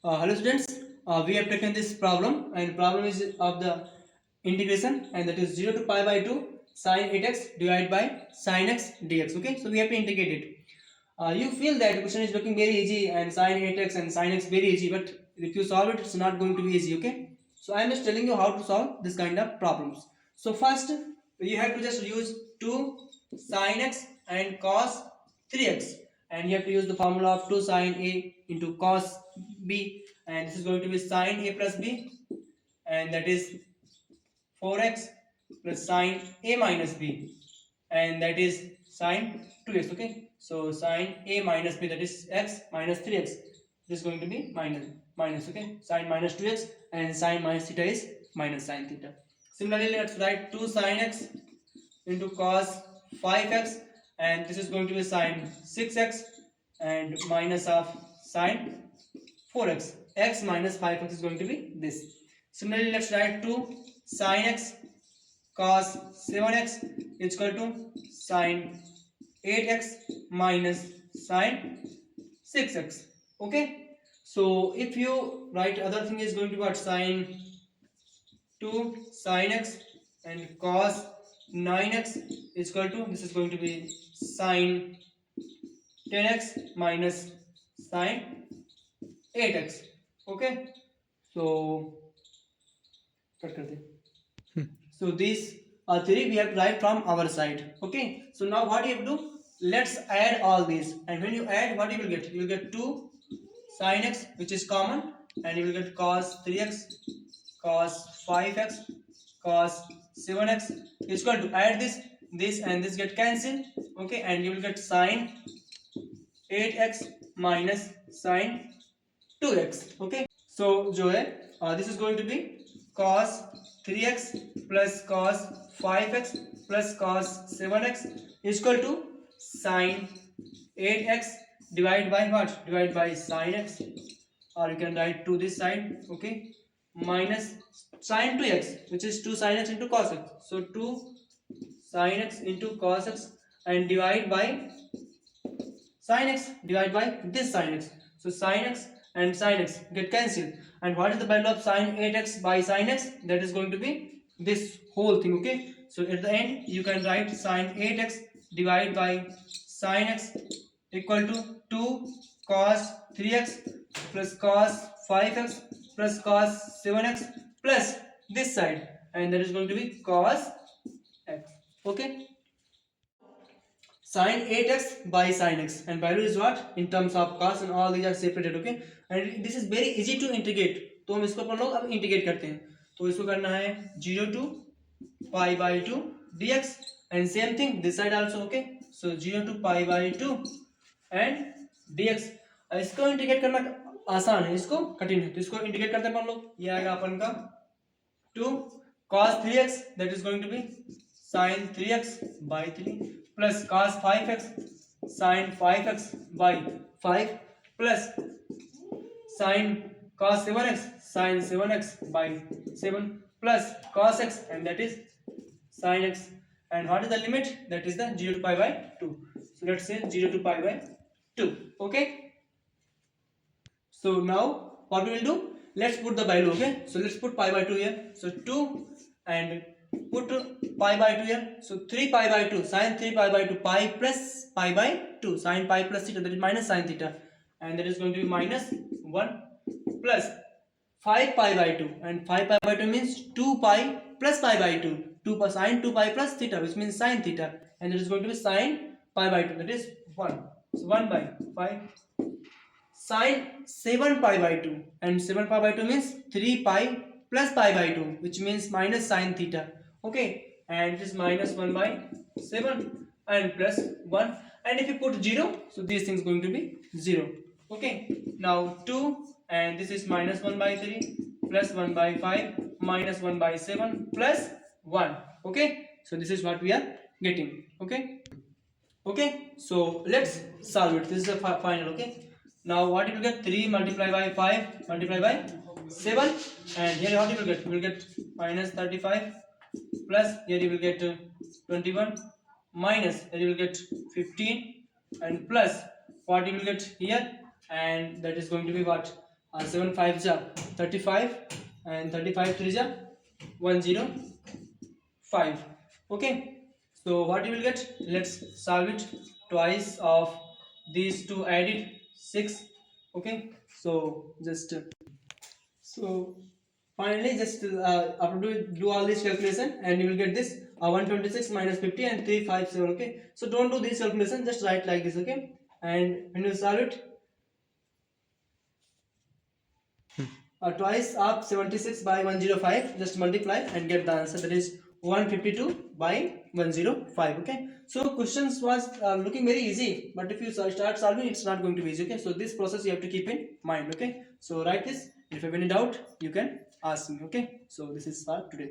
Hello students, we have taken this problem and problem is of the integration and that is 0 to pi by 2 sin 8x divided by sin x dx. Okay, so we have to integrate it. You feel that the question is looking very easy and sin 8x and sin x very easy, but if you solve it, it's not going to be easy. Okay, so I am just telling you how to solve this kind of problems. So first, you have to just use 2 sin x and cos 3x, and you have to use the formula of 2 sin a into cos b, and this is going to be sin a plus b, and that is 4x plus sin a minus b, and that is sin 2x. Okay, so sin a minus b, that is x minus 3x, this is going to be minus. Okay, sin minus 2x and sin minus theta is minus sin theta. Similarly, let's write 2 sin x into cos 5x, and this is going to be sin 6x and minus of sin 4x. X minus 5x is going to be this. Similarly, let's write 2 sin x cos 7x is equal to sin 8x minus sin 6x. Okay, so if you write other thing is going to be what, sin 2 sin x and cos 9x is equal to, this is going to be sin 10x minus sin 8x. Okay, so cut कर दे. So these are three we have to write from our side. Okay, so now what you have to do, let's add all these, and when you add, what you will get, you will get 2 sin x which is common, and you will get cos 3x cos 5x cos 7x is equal to, add this and this get cancelled. Okay, and you will get sin 8x minus sin 2x. Okay, so जो है this is going to be cos 3x plus cos 5x plus cos 7x is equal to sin 8x divided by what, divided by sin x, or you can write to this side. Okay, minus sin 2x which is 2 sin x into cos x, so 2 sin x into cos x and divide by sin x, divide by this sin x, so sin x and sin x get cancelled, and what is the value of sin 8x by sin x, that is going to be this whole thing. Okay, so at the end you can write sin 8x divided by sin x equal to 2 cos 3x plus cos 5x plus cos 7x plus this side, and that is going to be cos x. Okay, sin 8x by sin x, and value is what, in terms of cos, and all these are separated. Okay, and this is very easy to integrate, तो हम इसको अपन लोग अब integrate करते हैं. तो इसको करना है 0 to pi by 2 dx, and same thing this side also. Okay, so 0 to pi by 2 and dx. इसको इंटीग्रेट करना आसान है, इसको कठिन है, तो इसको इंटीग्रेट करते हैं अपन लोग. ये आएगा अपन का 2 cos 3x, that is going to be sin 3x by 3 plus cos 5x sin 5x by 5 plus sin cos 7x sin 7x by 7 plus cos x, and that is sin x, and what is the limit, that is the 0 to pi by 2. So let's say 0 to pi by 2. Okay, so now what we will do, let's put the value. Okay, so let's put pi by 2 here, so 2 and put pi by 2 here, so 3 pi by 2 sin 3 pi by 2 pi plus pi by 2 sin pi plus theta, that is minus sin theta, and that is going to be minus 1 plus 5 pi by 2, and 5 pi by 2 means 2 pi plus pi by 2, 2 pi sin 2 pi plus theta, which means sin theta, and that is going to be sin pi by 2, that is 1, so 1 by 5 sin 7 pi by 2, and 7 pi by 2 means 3 pi plus pi by 2, which means minus sin theta. Okay, and it is minus 1 by 7 and plus 1, and if you put 0, so these things going to be 0. Okay, now 2, and this is minus 1 by 3 plus 1 by 5 minus 1 by 7 plus 1. Okay, so this is what we are getting. Okay, so let's solve it. This is the final. Okay, now what you will get, 3 multiplied by 5 multiplied by 7, and here what you will get, you will get minus 35 plus here you will get 21 minus here you will get 15, and plus what you will get here, and that is going to be what, 7 5 ja 35 and 35 3 ja 105. Okay, so what you will get, let's solve it. Twice of these two added 6. Okay, so just so finally just after do all this calculation and you will get this 126 minus 50 and 357. Okay, so don't do this calculation, just write like this. Okay, and when you solve it, twice of 76 by 105, just multiply and get the answer, that is 152 by 105. Okay, so questions was looking very easy, but if you start solving, it's not going to be easy. Okay, so this process you have to keep in mind. Okay, so write this. If you have any doubt, you can ask me. Okay, so this is for today.